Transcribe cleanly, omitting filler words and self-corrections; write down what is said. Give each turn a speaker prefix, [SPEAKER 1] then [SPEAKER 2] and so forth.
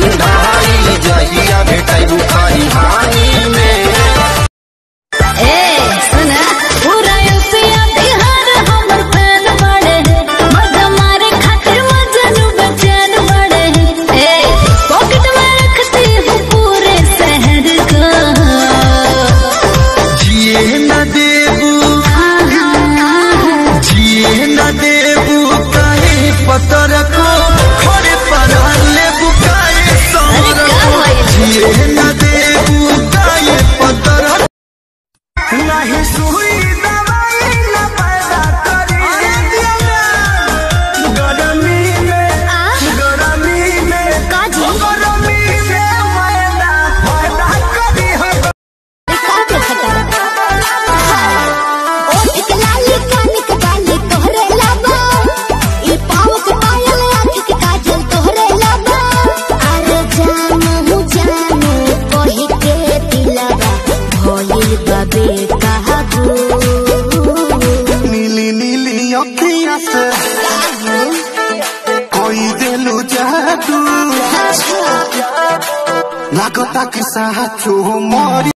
[SPEAKER 1] ठंडाई जहिया भेटैबू खरिहानी में।
[SPEAKER 2] पतर को खड़े परा ले बुकाए समर को जिए न दे बुकाए पतर नहीं सुई दवाई न पैदा करी गरमी में मैदा पैदा करी हो। नीली नीली अखियां से कोई दिलू जादू लागता कि साचो मोरी।